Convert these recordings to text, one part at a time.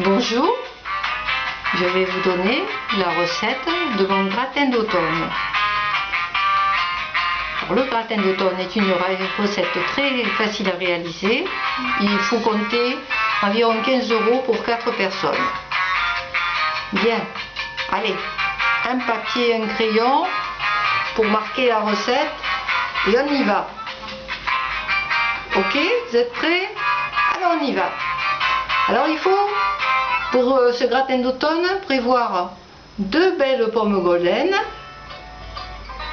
Bonjour, je vais vous donner la recette de mon gratin d'automne. Le gratin d'automne est une recette très facile à réaliser. Il faut compter environ 15 € pour 4 personnes. Bien, allez, un papier, un crayon pour marquer la recette et on y va. Ok, vous êtes prêts? Alors on y va. Alors il faut, pour ce gratin d'automne, prévoir 2 belles pommes golden,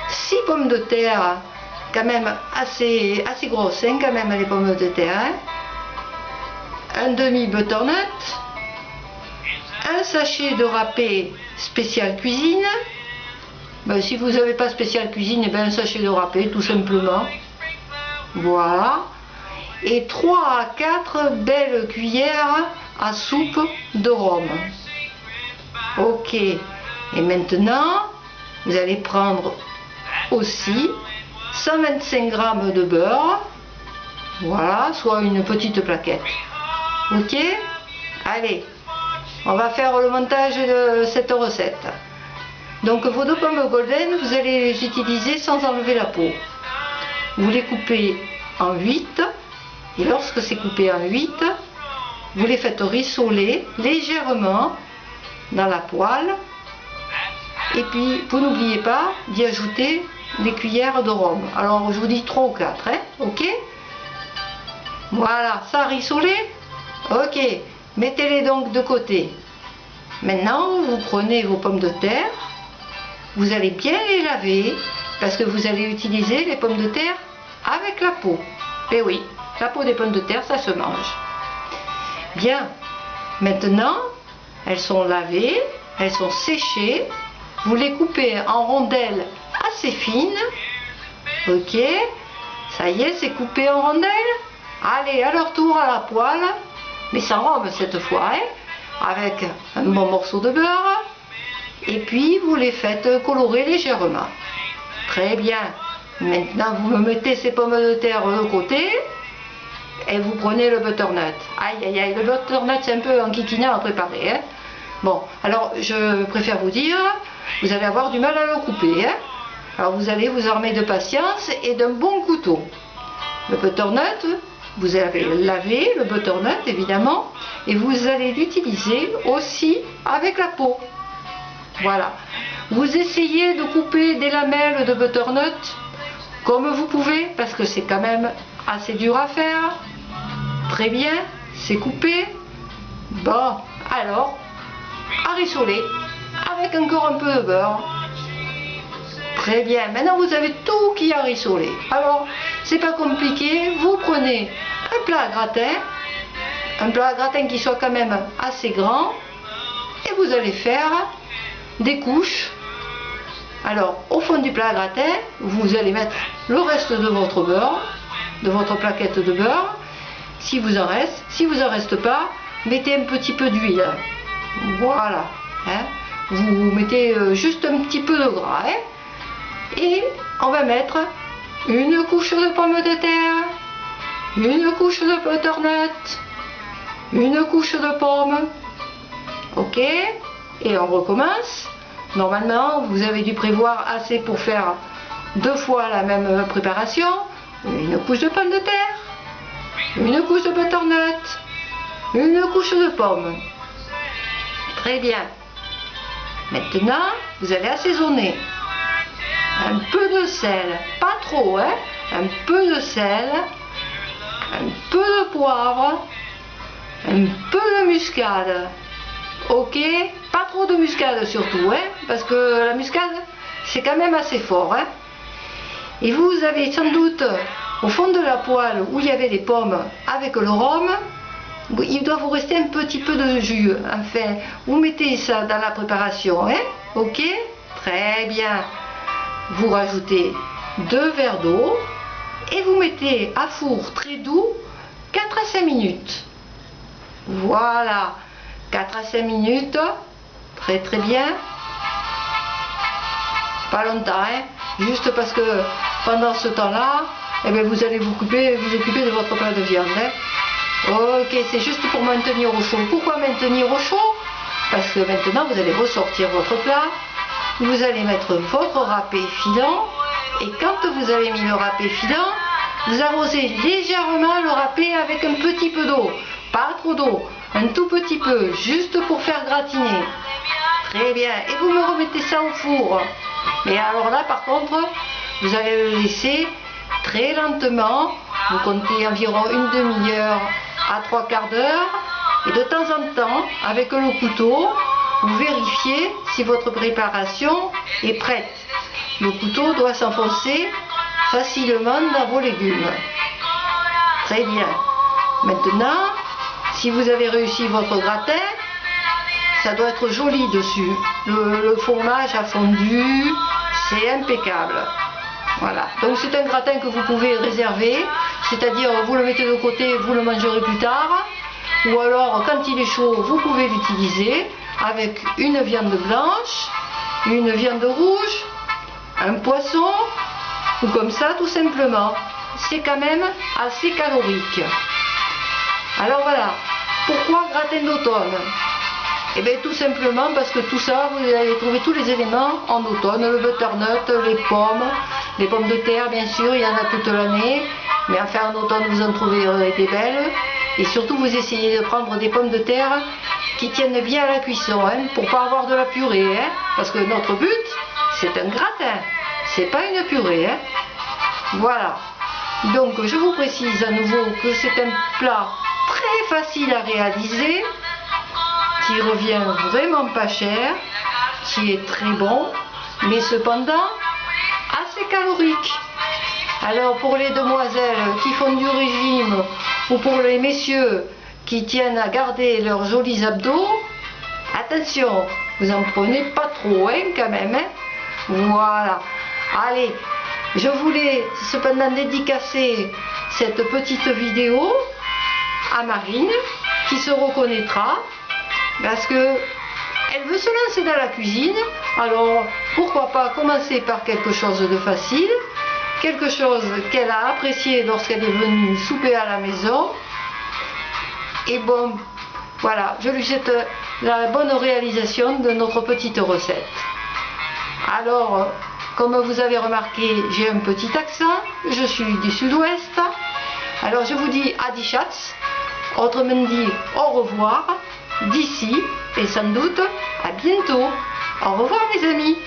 6 pommes de terre, quand même assez grosses, hein, quand même les pommes de terre, hein, un demi butternut, un sachet de râpé spécial cuisine. Ben, si vous n'avez pas spécial cuisine, ben, un sachet de râpé tout simplement. Voilà. Et 3 à 4 belles cuillères à soupe de rhum. Ok. Et maintenant, vous allez prendre aussi 125 g de beurre. Voilà, soit une petite plaquette. Ok. Allez, on va faire le montage de cette recette. Donc vos 2 pommes golden, vous allez les utiliser sans enlever la peau. Vous les coupez en 8. Et lorsque c'est coupé en 8, vous les faites rissoler légèrement dans la poêle. Et puis, vous n'oubliez pas d'y ajouter des cuillères de rhum. Alors, je vous dis 3 ou 4, hein, ok? Voilà, ça a rissolé? Ok, mettez-les donc de côté. Maintenant, vous prenez vos pommes de terre. Vous allez bien les laver, parce que vous allez utiliser les pommes de terre avec la peau. Eh oui. La peau des pommes de terre, ça se mange. Bien, maintenant, elles sont lavées, elles sont séchées. Vous les coupez en rondelles assez fines. Ok, ça y est, c'est coupé en rondelles. Allez, à leur tour à la poêle, mais sans rhum cette fois, hein, avec un bon morceau de beurre. Et puis, vous les faites colorer légèrement. Très bien. Maintenant, vous me mettez ces pommes de terre de côté. Et vous prenez le butternut. Aïe aïe aïe, le butternut c'est un peu enquiquinant à préparer. Hein. Bon, alors je préfère vous dire, vous allez avoir du mal à le couper. Hein. Alors vous allez vous armer de patience et d'un bon couteau. Le butternut, vous allez laver le butternut évidemment, et vous allez l'utiliser aussi avec la peau. Voilà. Vous essayez de couper des lamelles de butternut comme vous pouvez, parce que c'est quand même assez dur à faire. Très bien, c'est coupé. Bon, alors, à rissoler avec encore un peu de beurre. Très bien, maintenant vous avez tout qui a rissolé. Alors, c'est pas compliqué, vous prenez un plat à gratin qui soit quand même assez grand, et vous allez faire des couches. Alors, au fond du plat à gratin, vous allez mettre le reste de votre beurre, de votre plaquette de beurre, si vous en reste. Si vous en reste pas, mettez un petit peu d'huile. Voilà. Hein. Vous mettez juste un petit peu de gras. Hein. Et on va mettre une couche de pommes de terre, une couche de butternut, une couche de pommes. Ok. Et on recommence. Normalement, vous avez dû prévoir assez pour faire 2 fois la même préparation. Une couche de pommes de terre, une couche de butternut, une couche de pommes. Très bien. Maintenant, vous allez assaisonner. Un peu de sel, pas trop, hein. Un peu de sel, un peu de poivre, un peu de muscade. Ok, pas trop de muscade surtout, hein, parce que la muscade, c'est quand même assez fort. Hein. Et vous avez sans doute, au fond de la poêle où il y avait les pommes avec le rhum, il doit vous rester un petit peu de jus. Enfin, vous mettez ça dans la préparation, hein, ok, très bien. Vous rajoutez 2 verres d'eau et vous mettez à four très doux 4 à 5 minutes. Voilà. 4 à 5 minutes, très très bien, pas longtemps, hein, juste parce que pendant ce temps-là, eh bien, vous allez vous occuper de votre plat de viande. Hein. Ok, c'est juste pour maintenir au chaud. Pourquoi maintenir au chaud? Parce que maintenant vous allez ressortir votre plat, vous allez mettre votre râpé filant, et quand vous avez mis le râpé filant, vous arrosez légèrement le râpé avec un petit peu d'eau, pas trop d'eau, un tout petit peu, juste pour faire gratiner. Très bien, et vous me remettez ça au four. Mais alors là par contre, vous allez le laisser très lentement, vous comptez environ une demi-heure à 3/4 d'heure, et de temps en temps, avec le couteau, vous vérifiez si votre préparation est prête. Le couteau doit s'enfoncer facilement dans vos légumes. Très bien. Maintenant, si vous avez réussi votre gratin, ça doit être joli dessus. Le fromage a fondu, c'est impeccable. Voilà. Donc c'est un gratin que vous pouvez réserver, c'est-à-dire vous le mettez de côté, vous le mangerez plus tard. Ou alors, quand il est chaud, vous pouvez l'utiliser avec une viande blanche, une viande rouge, un poisson, ou comme ça, tout simplement. C'est quand même assez calorique. Alors voilà, pourquoi gratin d'automne? Eh bien tout simplement parce que tout ça, vous allez trouver tous les éléments en automne, le butternut, les pommes de terre, bien sûr, il y en a toute l'année, mais enfin en automne vous en trouverez des belles. Et surtout, vous essayez de prendre des pommes de terre qui tiennent bien à la cuisson, hein, pour pas avoir de la purée, hein, parce que notre but, c'est un gratin, c'est pas une purée. Hein. Voilà. Donc, je vous précise à nouveau que c'est un plat très facile à réaliser, qui revient vraiment pas cher, qui est très bon, mais cependant assez calorique. Alors pour les demoiselles qui font du régime, ou pour les messieurs qui tiennent à garder leurs jolis abdos, attention, vous en prenez pas trop, hein, quand même. Hein. Voilà. Allez, je voulais cependant dédicacer cette petite vidéo à Marine, qui se reconnaîtra, parce que elle veut se lancer dans la cuisine. Alors pourquoi pas commencer par quelque chose de facile, quelque chose qu'elle a apprécié lorsqu'elle est venue souper à la maison. Et bon, voilà, je lui souhaite la bonne réalisation de notre petite recette. Alors, comme vous avez remarqué, j'ai un petit accent, je suis du sud-ouest. Alors je vous dis Adichatz, autrement dit au revoir, d'ici et sans doute à bientôt. Au revoir les amis.